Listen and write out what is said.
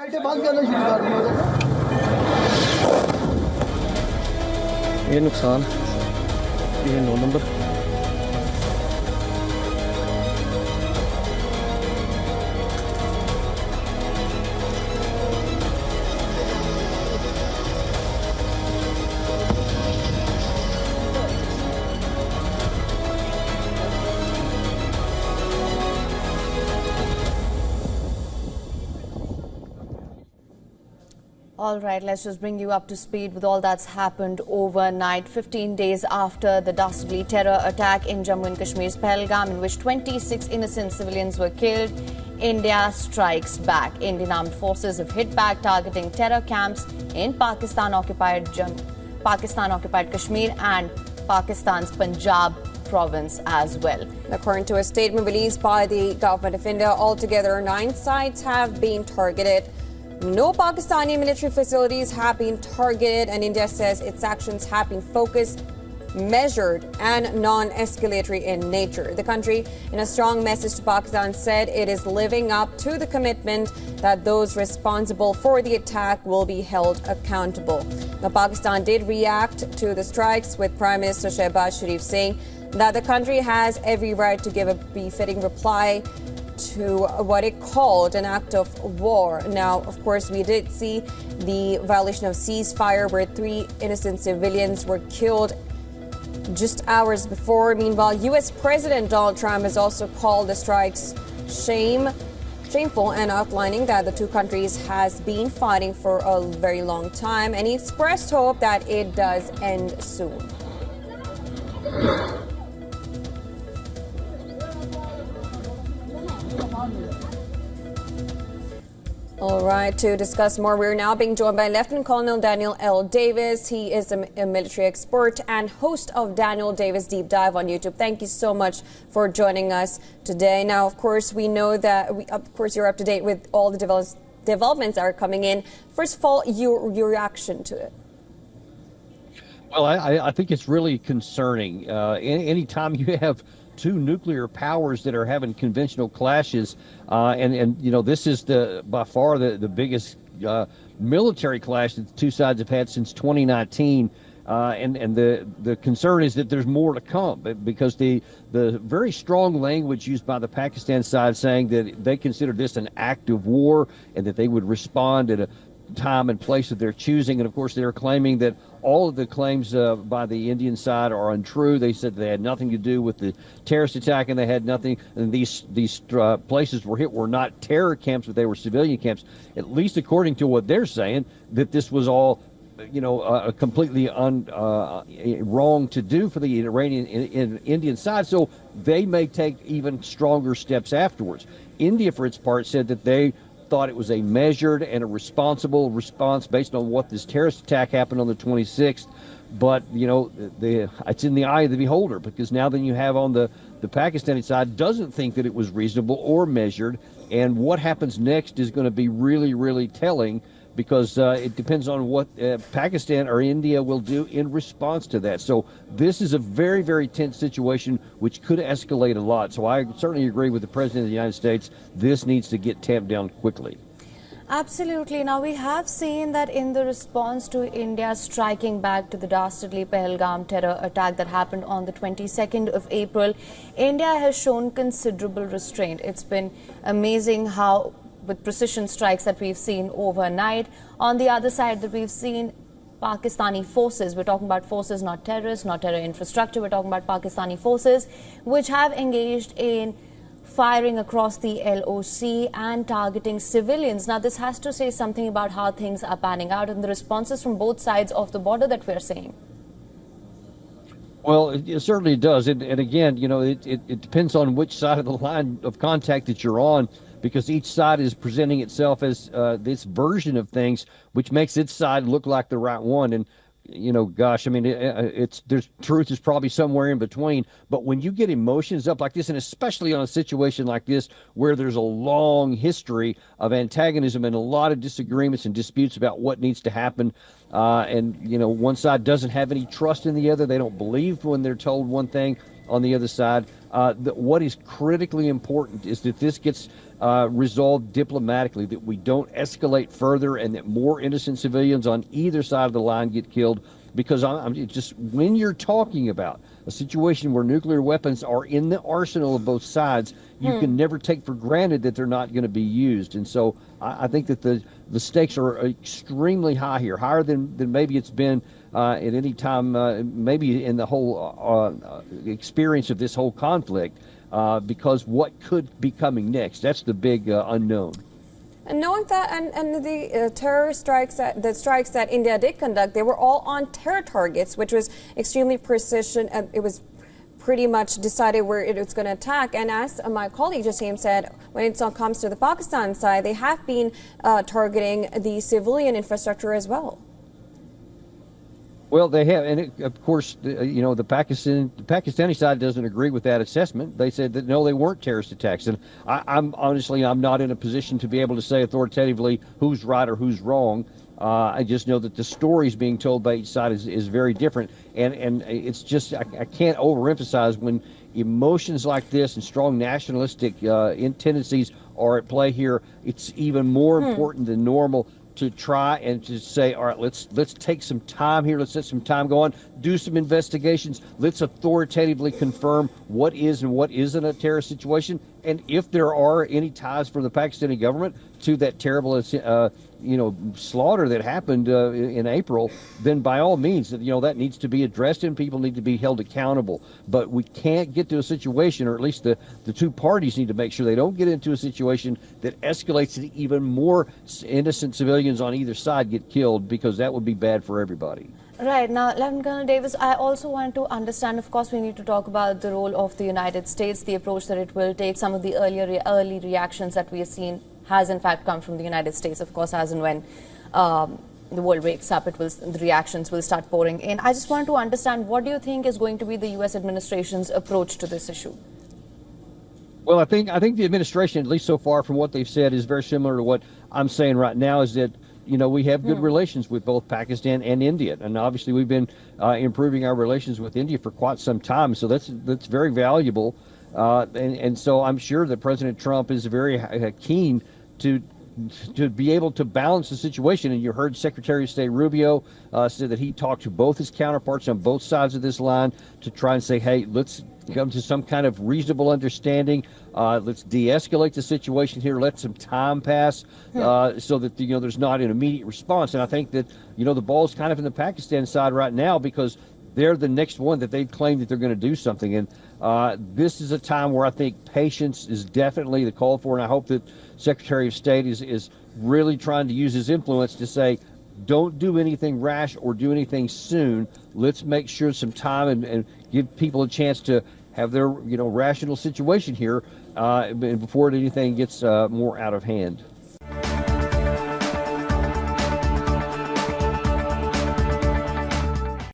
लाइटें बंद करना शुरू कर दी उधर ये नुकसान ये 9 number All right, let's just bring you up to speed with all that's happened overnight. 15 days after the dastardly terror attack in Jammu and Kashmir's Pahalgam, in which 26 innocent civilians were killed, India strikes back. Indian armed forces have hit back, targeting terror camps in Pakistan-occupied Kashmir and Pakistan's Punjab province as well. According to a statement released by the Government of India, altogether 9 sites have been targeted. No Pakistani military facilities have been targeted, and India says its actions have been focused, measured and non-escalatory in nature. The country, in a strong message to Pakistan, said it is living up to the commitment that those responsible for the attack will be held accountable. Now, Pakistan did react to the strikes, with Prime Minister Shehbaz Sharif saying that the country has every right to give a befitting reply to what it called an act of war. Now, of course, we did see the violation of ceasefire where 3 innocent civilians were killed just hours before. Meanwhile, U.S. President Donald Trump has also called the strikes shameful and outlining that the two countries has been fighting for a very long time, and he expressed hope that it does end soon. All right, to discuss more, we're now being joined by Lieutenant Colonel Daniel L. Davis. He is a military expert and host of Daniel Davis Deep Dive on YouTube. Thank you so much for joining us today. Now, of course, we know that, you're up to date with all the developments that are coming in. First of all, your reaction to it. Well, I think it's really concerning. Anytime you have 2 nuclear powers that are having conventional clashes, and you know, this is by far the biggest military clash that the two sides have had since 2019, and the concern is that there's more to come, because the very strong language used by the Pakistan side saying that they consider this an act of war and that they would respond at a time and place of their choosing. And of course, they're claiming that all of the claims by the Indian side are untrue. They said they had nothing to do with the terrorist attack, and they had nothing, and these places were hit were not terror camps, but they were civilian camps, at least according to what they're saying, that this was all, you know, completely wrong to do for the Iranian Indian side. So they may take even stronger steps afterwards. India, for its part, said that they thought it was a measured and a responsible response based on what this terrorist attack happened on the 26th. But, you know, it's in the eye of the beholder, because now then you have on the Pakistani side doesn't think that it was reasonable or measured. And what happens next is going to be really, really telling, because it depends on what Pakistan or India will do in response to that. So this is a very, very tense situation, which could escalate a lot. So I certainly agree with the President of the United States. This needs to get tamped down quickly. Absolutely. Now, we have seen that in the response to India striking back to the dastardly Pahalgam terror attack that happened on the 22nd of April, India has shown considerable restraint. It's been amazing how, with precision strikes that we've seen overnight. On the other side, that we've seen Pakistani forces, we're talking about forces, not terrorists, not terror infrastructure, we're talking about Pakistani forces, which have engaged in firing across the LOC and targeting civilians. Now, this has to say something about how things are panning out and the responses from both sides of the border that we're seeing. Well, it certainly does. And again, you know, it depends on which side of the line of contact that you're on, because each side is presenting itself as this version of things, which makes its side look like the right one. And, you know, gosh, I mean, there's truth is probably somewhere in between. But when you get emotions up like this, and especially on a situation like this, where there's a long history of antagonism and a lot of disagreements and disputes about what needs to happen, and, you know, one side doesn't have any trust in the other, they don't believe when they're told one thing, on the other side. What is critically important is that this gets resolved diplomatically, that we don't escalate further, and that more innocent civilians on either side of the line get killed. Because just when you're talking about a situation where nuclear weapons are in the arsenal of both sides, you can never take for granted that they're not going to be used. And so I think that the stakes are extremely high here, higher than maybe it's been at any time, maybe in the whole experience of this whole conflict, because what could be coming next? That's the big unknown. And knowing that, and the terror strikes that India did conduct, they were all on terror targets, which was extremely precision. It was pretty much decided where it was going to attack. And as my colleague Jasim said, when it comes to the Pakistan side, they have been targeting the civilian infrastructure as well. Well, they have, and of course, the Pakistani side doesn't agree with that assessment. They said that no, they weren't terrorist attacks, and I'm honestly, I'm not in a position to be able to say authoritatively who's right or who's wrong. I just know that the stories being told by each side is very different, and it's just I can't overemphasize when emotions like this and strong nationalistic tendencies are at play here. It's even more important than normal to try and to say, all right, let's take some time here. Let's let some time go on, do some investigations. Let's authoritatively confirm what is and what isn't a terrorist situation. And if there are any ties from the Pakistani government to that terrible, slaughter that happened in April, then by all means, that needs to be addressed and people need to be held accountable. But we can't get to a situation, or at least the two parties need to make sure they don't get into a situation that escalates to even more innocent civilians on either side get killed, because that would be bad for everybody. Right. Now, Lieutenant Colonel Davis, I also want to understand, of course, we need to talk about the role of the United States, the approach that it will take. Some of the early reactions that we have seen has in fact come from the United States, of course, as and when the world wakes up, the reactions will start pouring in. I just want to understand, what do you think is going to be the U.S. administration's approach to this issue? Well, I think the administration, at least so far from what they've said, is very similar to what I'm saying right now, is that we have good relations with both Pakistan and India, and obviously we've been improving our relations with India for quite some time. So that's very valuable, and so I'm sure that President Trump is very keen to be able to balance the situation. And you heard Secretary of State Rubio said that he talked to both his counterparts on both sides of this line to try and say, hey, let's come to some kind of reasonable understanding. Let's de-escalate the situation here. Let some time pass so that there's not an immediate response. And I think that the ball's kind of in the Pakistan side right now, because they're the next one that they claim that they're going to do something. And this is a time where I think patience is definitely the call for. And I hope that Secretary of State is really trying to use his influence to say, don't do anything rash or do anything soon. Let's make sure some time and give people a chance to have their rational situation here before anything gets more out of hand.